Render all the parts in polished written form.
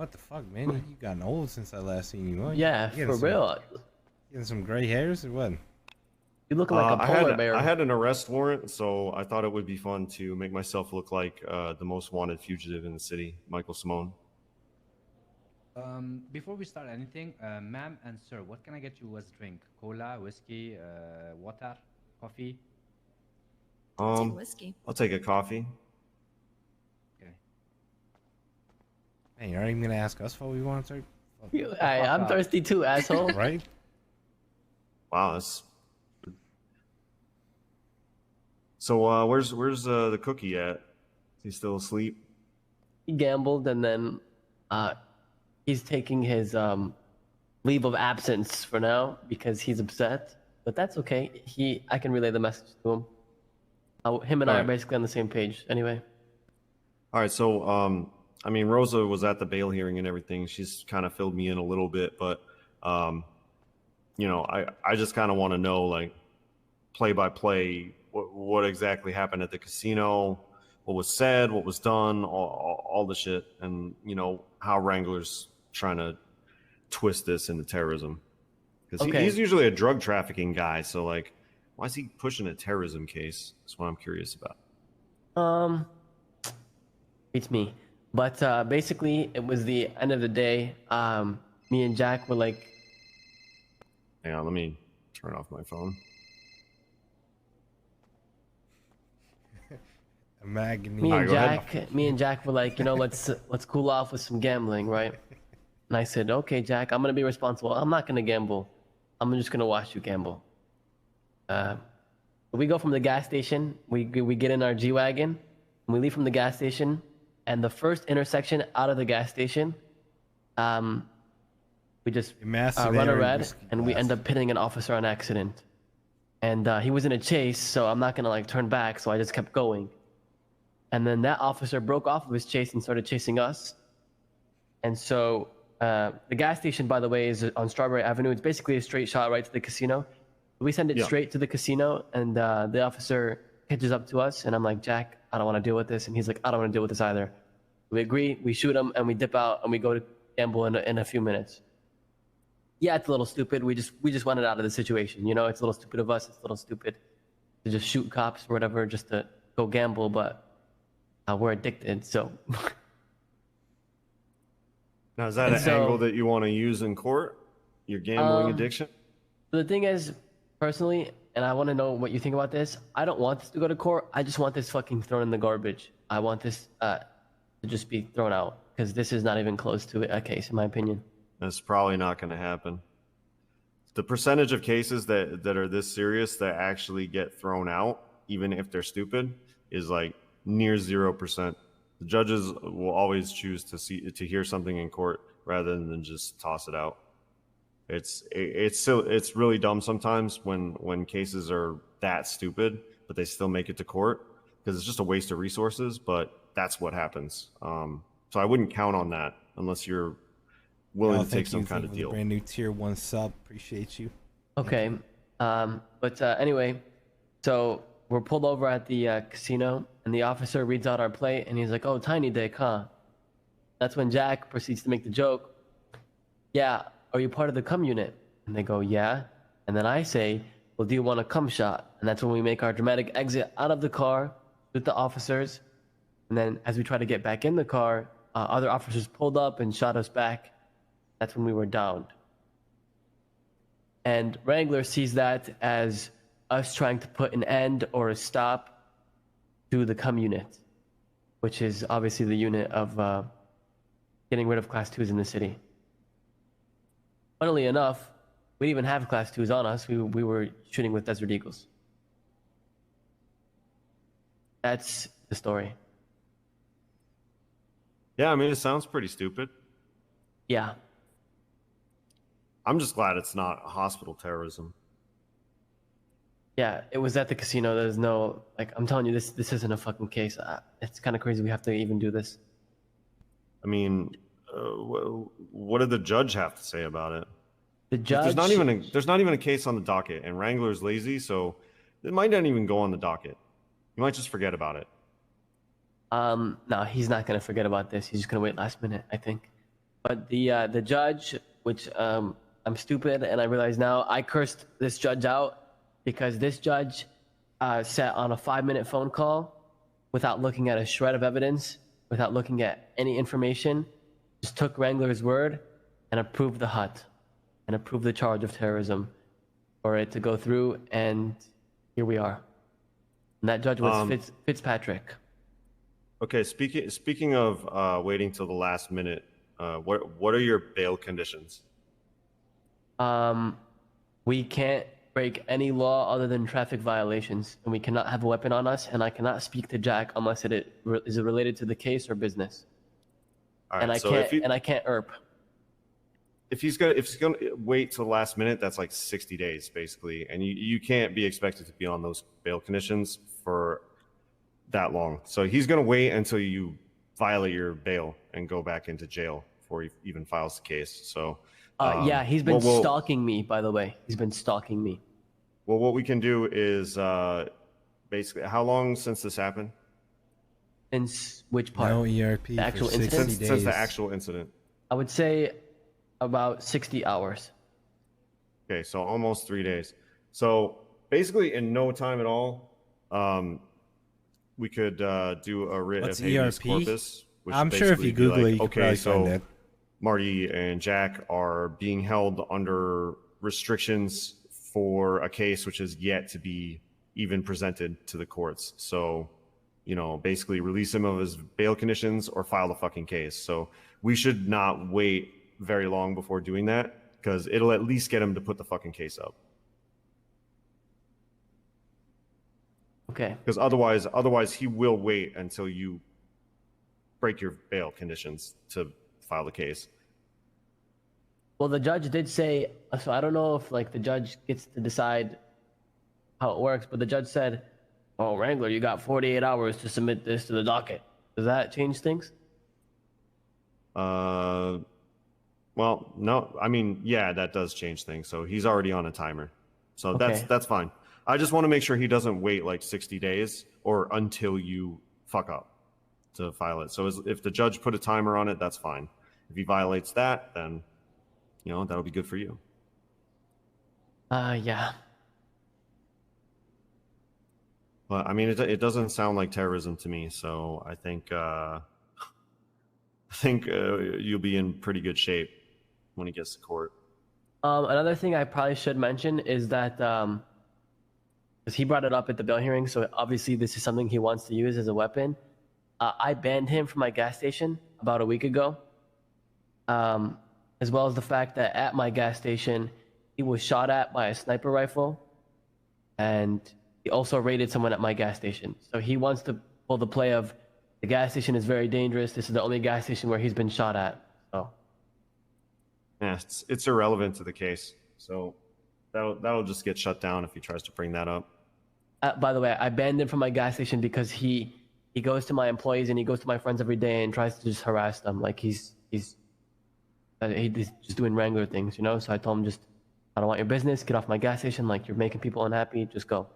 What the fuck, man? You gotten old since I last seen you. Huh? Yeah, for real. Getting some gray hairs or what? You look like a polar bear. I had an arrest warrant, so I thought it would be fun to make myself look like the most wanted fugitive in the city, Michael Simone. Before we start anything, ma'am and sir, what can I get you as drink? Cola, whiskey, water, coffee? I'll take whiskey. I'll take a coffee. Okay. Hey, you're not even gonna ask us what we want, sir? I'm thirsty too, asshole. Right? Wow, that's... So where's the cookie at? Is he still asleep? He gambled and then he's taking his leave of absence for now because he's upset. But that's okay. I can relay the message to him. Him and I are basically on the same page anyway. All right, so I mean, Rosa was at the bail hearing and everything. She's kind of filled me in a little bit, but you know, I just kind of want to know, like, play by play, what exactly happened at the casino, what was said, what was done, all the shit, and you know how Wrangler's trying to twist this into terrorism, because he's usually a drug trafficking guy. So like, why is he pushing a terrorism case? That's what I'm curious about. It's me, but basically it was the end of the day. Me and Jack were like, hang on, let me turn off my phone. Me and Jack were like, you know, let's cool off with some gambling, right? And I said, okay, Jack, I'm gonna be responsible. I'm not gonna gamble. I'm just gonna watch you gamble. We go from the gas station. We get in our G-Wagon, and we leave from the gas station. And the first intersection out of the gas station, we just run a red, and we end up hitting an officer on accident. And he was in a chase, so I'm not gonna like turn back. So I just kept going. And then that officer broke off of his chase and started chasing us. And so the gas station, by the way, is on Strawberry Avenue. It's basically a straight shot right to the casino. We send it straight to the casino, and the officer catches up to us. And I'm like, Jack, I don't want to deal with this. And he's like, I don't want to deal with this either. We agree, we shoot him, and we dip out, and we go to gamble in a few minutes. Yeah, it's a little stupid. We just wanted out of the situation. You know, it's a little stupid of us. It's a little stupid to just shoot cops or whatever just to go gamble, but we're addicted, so. Now, is that an angle that you want to use in court? Your gambling addiction? The thing is, personally, and I want to know what you think about this, I don't want this to go to court. I just want this fucking thrown in the garbage. I want this to just be thrown out, because this is not even close to a case, in my opinion. That's probably not going to happen. The percentage of cases that are this serious that actually get thrown out, even if they're stupid, is like near 0%. The judges will always choose to hear something in court rather than just toss it out. It's really dumb sometimes when cases are that stupid, but they still make it to court, because it's just a waste of resources. But that's what happens. So I wouldn't count on that unless you're willing to take some kind of deal. Brand new tier 1 sub, appreciate you. Okay, but anyway, so we're pulled over at the casino, and the officer reads out our plate, and he's like, "Oh, tiny dick, huh?" That's when Jack proceeds to make the joke. "Yeah, are you part of the cum unit?" And they go, "Yeah." And then I say, "Well, do you want a cum shot?" And that's when we make our dramatic exit out of the car with the officers. And then as we try to get back in the car, other officers pulled up and shot us back. That's when we were downed. And Wrangler sees that as us trying to put an end or a stop to the cum unit, which is obviously the unit of getting rid of Class 2s in the city. Funnily enough, we didn't even have Class 2s on us. We were shooting with Desert Eagles. That's the story. Yeah, I mean, it sounds pretty stupid. Yeah. I'm just glad it's not hospital terrorism. Yeah, it was at the casino. There's no, like, I'm telling you, this isn't a fucking case. It's kind of crazy we have to even do this. I mean, what did the judge have to say about it? The judge... There's not even a case on the docket, and Wrangler's lazy, so it might not even go on the docket. You might just forget about it. No, he's not going to forget about this. He's just going to wait last minute, I think. But the judge, which I'm stupid, and I realize now I cursed this judge out because this judge sat on a 5-minute phone call without looking at a shred of evidence, without looking at any information, just took Wrangler's word and approved the hut and approved the charge of terrorism for it to go through, and here we are. And that judge was Fitzpatrick. Okay, speaking of waiting till the last minute, what are your bail conditions? We can't break any law other than traffic violations, and we cannot have a weapon on us, and I cannot speak to Jack unless it is related to the case or business. All right, And I can't ERP. If he's gonna wait till the last minute, that's like 60 days basically, and you can't be expected to be on those bail conditions for that long. So he's gonna wait until you violate your bail and go back into jail before he even files the case. So yeah, he's been stalking me, by the way. He's been stalking me. Well, what we can do is basically, how long since this happened? Since which part? No ERP The actual for 60 incident? days. Since the actual incident. I would say about 60 hours. Okay, so almost 3 days. So basically, in no time at all, we could do a writ What's of habeas ERP? corpus. Which I'm sure if basically you be Google like, it, you can okay, probably so find that. Marty and Jack are being held under restrictions for a case which is yet to be even presented to the courts. So, you know, basically release him of his bail conditions or file the fucking case. So we should not wait very long before doing that, because it'll at least get him to put the fucking case up. Okay. Because otherwise he will wait until you break your bail conditions to file the case. Well, the judge did say, so I don't know if like the judge gets to decide how it works, but the judge said, "Oh, Wrangler, you got 48 hours to submit this to the docket." Does that change things? Well, no, I mean, yeah, that does change things. So he's already on a timer. So Okay. that's fine. I just want to make sure he doesn't wait like 60 days or until you fuck up to file it. So if the judge put a timer on it, that's fine. If he violates that, then, you know, that'll be good for you. Yeah. But I mean, it doesn't sound like terrorism to me. So I think you'll be in pretty good shape when he gets to court. Another thing I probably should mention is that, because he brought it up at the bail hearing, so obviously this is something he wants to use as a weapon. I banned him from my gas station about a week ago, as well as the fact that at my gas station, he was shot at by a sniper rifle, and he also raided someone at my gas station. So he wants to pull the play of, the gas station is very dangerous. This is the only gas station where he's been shot at. So Yeah, it's irrelevant to the case. So that'll just get shut down if he tries to bring that up. By the way, I banned him from my gas station because he goes to my employees and he goes to my friends every day and tries to just harass them. Like he's just doing Wrangler things, you know? So I told him, just, I don't want your business. Get off my gas station. Like, you're making people unhappy. Just go.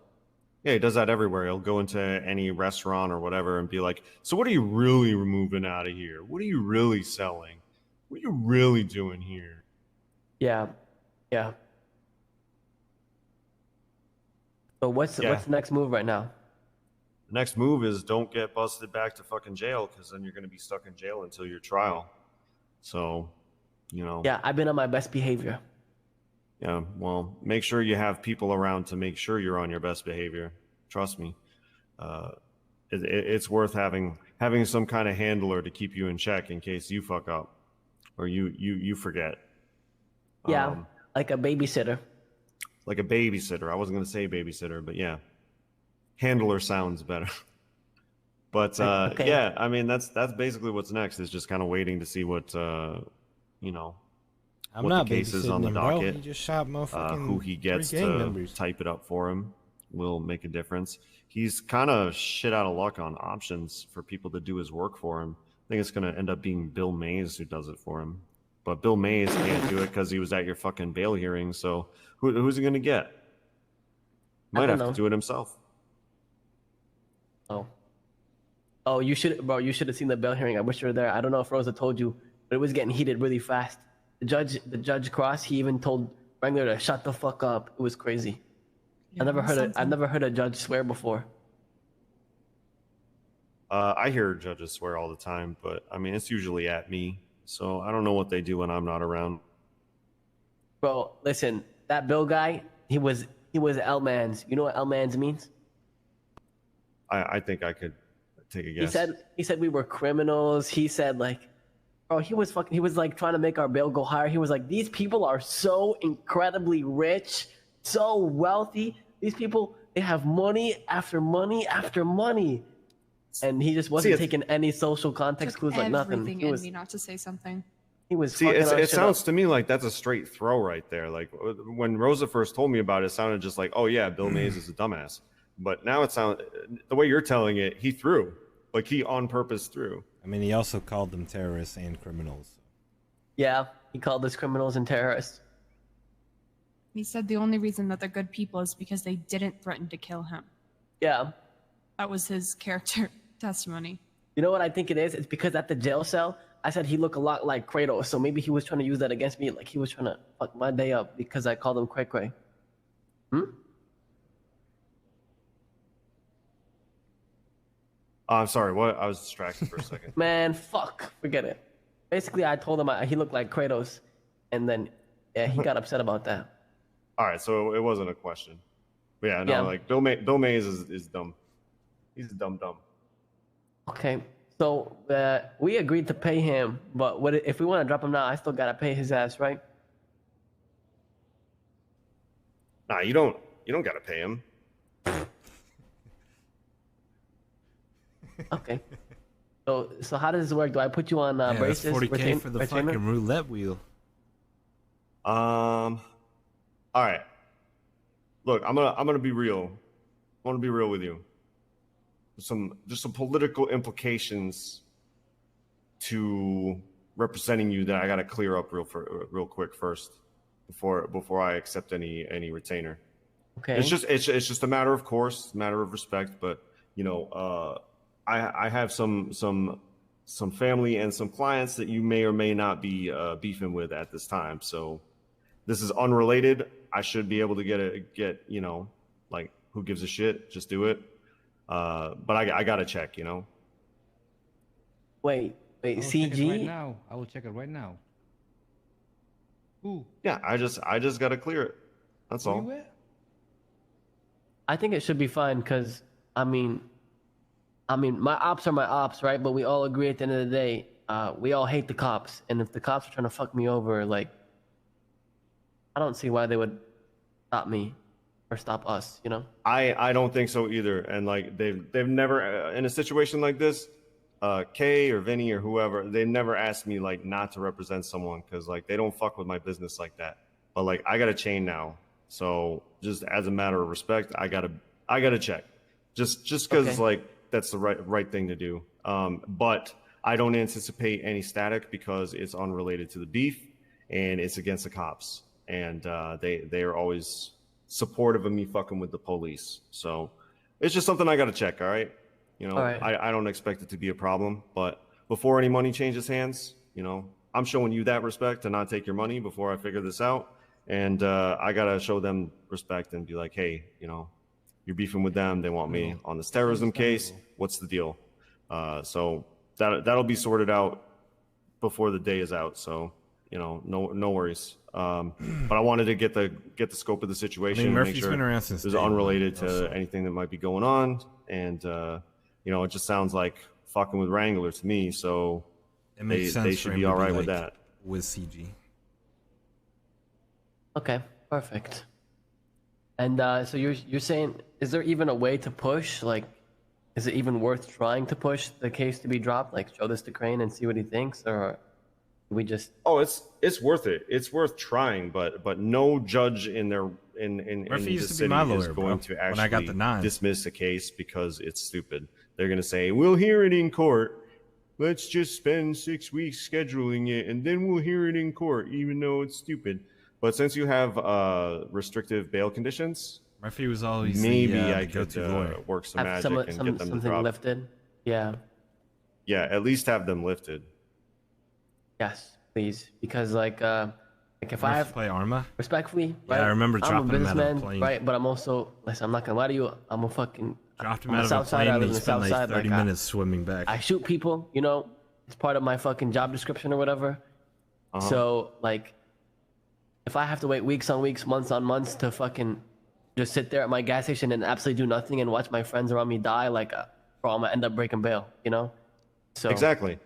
Yeah, he does that everywhere. He'll go into any restaurant or whatever and be like, so what are you really removing out of here? What are you really selling? What are you really doing here? Yeah. Yeah. So what's the next move right now? The next move is don't get busted back to fucking jail, because then you're going to be stuck in jail until your trial. So, you know. Yeah, I've been on my best behavior. Yeah, well, make sure you have people around to make sure you're on your best behavior. Trust me. It's worth having some kind of handler to keep you in check in case you fuck up or you forget. Yeah, like a babysitter. Like a babysitter. I wasn't going to say babysitter, but yeah. Handler sounds better. But okay. yeah, I mean, that's basically what's next, is just kind of waiting to see what, you know, I'm what not the case is on the babysitting him, bro. docket. He just shot motherfucking Who he gets 3 gang to members. type it up for him will make a difference. He's kind of shit out of luck on options for people to do his work for him. I think it's going to end up being Bill Mays who does it for him. But Bill Mays can't do it because he was at your fucking bail hearing. So who's he going to get? Might have to do it himself. Oh, you should have seen the bail hearing. I wish you were there. I don't know if Rosa told you, but it was getting heated really fast. The judge Cross, he even told Wrangler to shut the fuck up. It was crazy. Yeah, I've never heard a judge swear before. I hear judges swear all the time, but I mean, it's usually at me. So I don't know what they do when I'm not around. Bro, listen, that Bill guy, he was L-Mans. You know what L-Mans means? I think I could take a guess. He said we were criminals. He said like, bro, he was like trying to make our bail go higher. He was like, these people are so incredibly rich, so wealthy. These people, they have money after money after money. And he just wasn't taking any social context clues, like nothing. Everything in me not to say something. He was. See, it sounds to me like that's a straight throw right there. Like when Rosa first told me about it, it sounded just like, oh yeah, Bill Mays is a dumbass. But now it sounds, the way you're telling it, he threw. Like he on purpose threw. I mean, he also called them terrorists and criminals. Yeah, he called us criminals and terrorists. He said the only reason that they're good people is because they didn't threaten to kill him. Yeah. That was his character testimony. You know what I think it is? It's because at the jail cell, I said he looked a lot like Kratos, so maybe he was trying to use that against me, like he was trying to fuck my day up because I called him Cray Cray. I'm sorry, what? I was distracted for a second. Man, fuck, forget it. Basically, I told him he looked like Kratos, and then yeah, he got upset about that. All right, so it wasn't a question. But yeah, no, like Bill Mays is dumb. He's dumb. Okay, so we agreed to pay him, but what if we want to drop him now? I still gotta pay his ass, right? Nah, you don't gotta pay him. Okay. So how does this work? Do I put you on braces? That's 40K for the fucking roulette wheel. All right. Look, I'm gonna be real. I want to be real with you. Just some political implications to representing you that I gotta clear up real quick first before I accept any retainer. Okay. It's just a matter of course, matter of respect, but you know, I have some family and some clients that you may or may not be beefing with at this time. So this is unrelated. I should be able to get you know, like, who gives a shit? Just do it. But I got to check, you know. Wait, CG? Right now. I will check it right now. Who? Yeah, I just got to clear it. That's all. I think it should be fine because I mean, my ops are my ops, right? But we all agree at the end of the day, we all hate the cops, and if the cops are trying to fuck me over, like, I don't see why they would stop me or stop us, you know? I don't think so either. And like they've never in a situation like this, Kay or Vinny or whoever, they never asked me like not to represent someone because like they don't fuck with my business like that. But like I got a chain now, so just as a matter of respect, I gotta check, just because like that's the right thing to do. But I don't anticipate any static because it's unrelated to the beef and it's against the cops, and they are always supportive of me fucking with the police. So it's just something I got to check. All right. You know, right. I don't expect it to be a problem, but before any money changes hands, you know, I'm showing you that respect to not take your money before I figure this out. And I got to show them respect and be like, hey, you know, you're beefing with them. They want me on this terrorism case. What's the deal? So that'll be sorted out before the day is out. So, you know, no worries. But I wanted to get the scope of the situation. Murphy's make sure been around since it's unrelated to anything that might be going on. And, you know, it just sounds like fucking with Wrangler to me. So it makes sense they should be all right with that. With CG. Okay, perfect. And so you're saying, is there even a way to push? Like, is it even worth trying to push the case to be dropped? Like, show this to Crane and see what he thinks, or we just? Oh, it's worth it. It's worth trying, but no judge in the city is going to actually dismiss a case because it's stupid. They're going to say, we'll hear it in court. Let's just spend 6 weeks scheduling it, and then we'll hear it in court, even though it's stupid. But since you have restrictive bail conditions, Murphy was always maybe I could work some magic and get them to something drop. Lifted. Yeah. Yeah, at least have them lifted. Yes, please, because like if I have play Arma. respectfully, Yeah, right? I remember I'm a dropping him out of a businessman, plane. right? But I'm also listen. I'm not gonna lie to you. I'm a fucking. Dropped him I'm out of a South Side. plane. I live And in he the spent South like Side. 30 Like, minutes swimming back. I shoot people. You know, it's part of my fucking job description or whatever. So like, if I have to wait weeks on weeks, months on months to fucking just sit there at my gas station and absolutely do nothing and watch my friends around me die, like, bro, I'm gonna end up breaking bail. You know. So Exactly.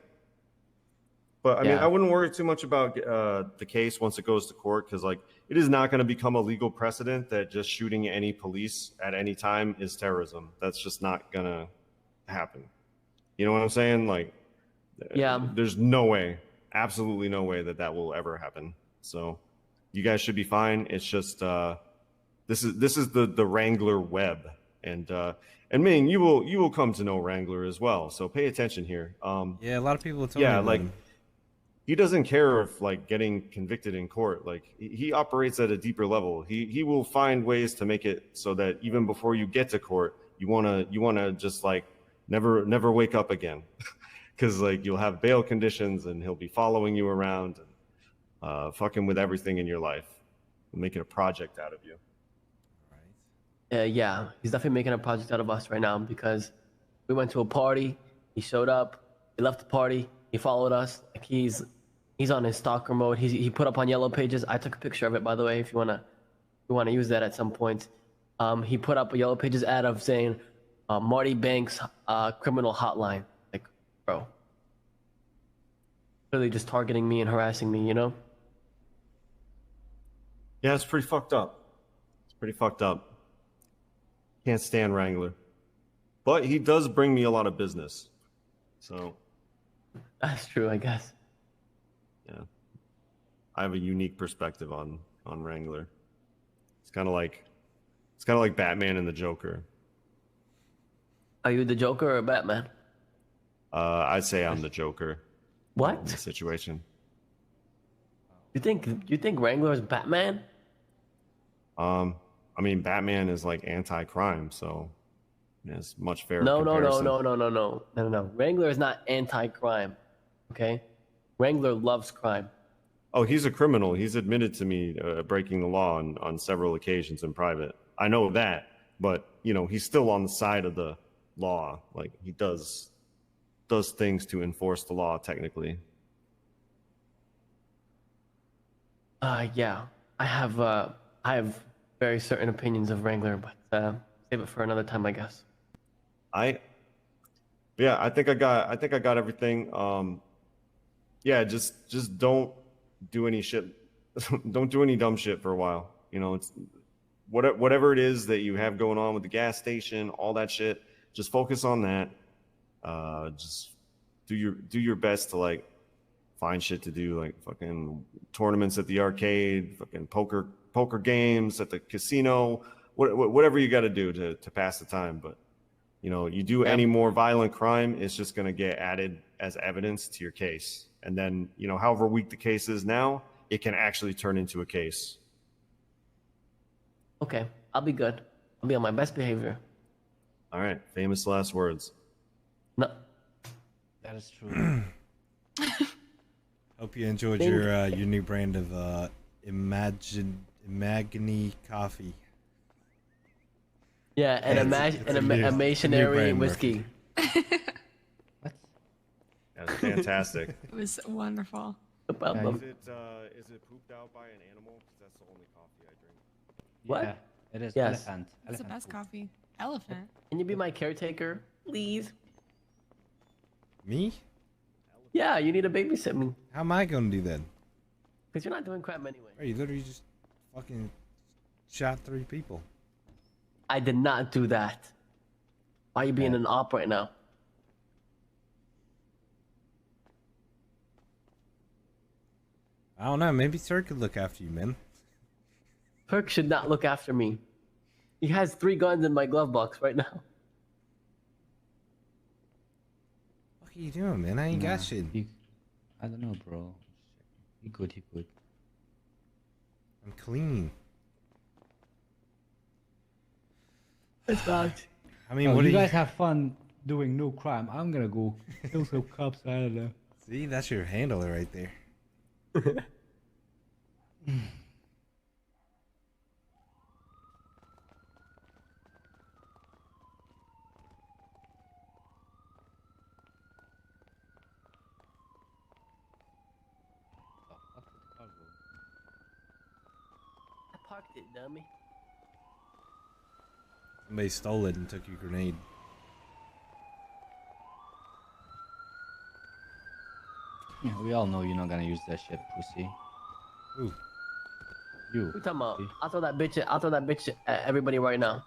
But I mean, Yeah. I wouldn't worry too much about the case once it goes to court, because like it is not going to become a legal precedent that just shooting any police at any time is terrorism. That's just not going to happen. You know what I'm saying? Like, Yeah. there's no way, absolutely no way that will ever happen. So you guys should be fine. It's just this is the Wrangler web, and Ming, you will come to know Wrangler as well. So pay attention here. Yeah, a lot of people told me. Yeah, about like him. he doesn't care if like getting convicted in court. Like he operates at a deeper level. He will find ways to make it so that even before you get to court, you wanna just like never wake up again, because like you'll have bail conditions and he'll be following you around and fucking with everything in your life, making a project out of you. Yeah, he's definitely making a project out of us right now because we went to a party. He showed up. He left the party. He followed us. Like he's on his stalker mode. He put up on Yellow Pages. I took a picture of it, by the way, if you wanna use that at some point. He put up a Yellow Pages ad of saying Marty Banks criminal hotline. Like, bro, really just targeting me and harassing me, you know? Yeah, it's pretty fucked up. It's pretty fucked up. Can't stand Wrangler, but he does bring me a lot of business. So That's true, I guess. yeah, I have a unique perspective on Wrangler. It's kind of like Batman and the Joker. Are you the Joker or Batman? I'd say I'm the Joker in What? this situation. You think Wrangler is Batman? I mean, Batman is like anti-crime, so it's much fairer. No. comparison. Wrangler is not anti-crime. Okay? Wrangler loves crime. Oh, he's a criminal. He's admitted to me breaking the law on several occasions in private. I know that, but you know, he's still on the side of the law. Like he does things to enforce the law technically. Yeah. I have very certain opinions of Wrangler, but save it for another time, I guess. I think I got everything. Yeah, just don't do any shit. Don't do any dumb shit for a while. You know, it's whatever it is that you have going on with the gas station, all that shit. Just focus on that. Just do your best to like find shit to do, like fucking tournaments at the arcade, fucking poker games at the casino, whatever you got to do to pass the time. But you know, you do any more violent crime, it's just going to get added as evidence to your case. And then, you know, however weak the case is now, it can actually turn into a case. Okay, I'll be good. I'll be on my best behavior. All right, famous last words. No. That is true. Hope you enjoyed your new brand of Imagine coffee. Yeah, and imaginary whiskey. What? That's fantastic. It was wonderful. Is it pooped out by an animal? Because that's the only coffee I drink. What? Yeah, it is. Yes. Elephant. It's the Elephant best poop. coffee. Elephant. Can you be my caretaker, please? Me? Yeah, you need to babysit me. How am I gonna do that? Because you're not doing crap anyway. Bro, you literally just fucking shot 3 people. I did not do that. Why are you being an op right now? I don't know. Maybe Turk could look after you, man. Turk should not look after me. He has 3 guns in my glove box right now. What are you doing, man? I ain't got shit. I don't know, bro. He good. I'm clean. It's not. I mean, Oh, what you do you guys have fun doing no crime. I'm gonna go kill some cops. I don't know. see? That's your handler right there. I parked it, dummy. Somebody stole it and took your grenade. Yeah, we all know you're not gonna use that shit, pussy. Ooh. You. What you talking about? I'll throw that bitch at everybody right now.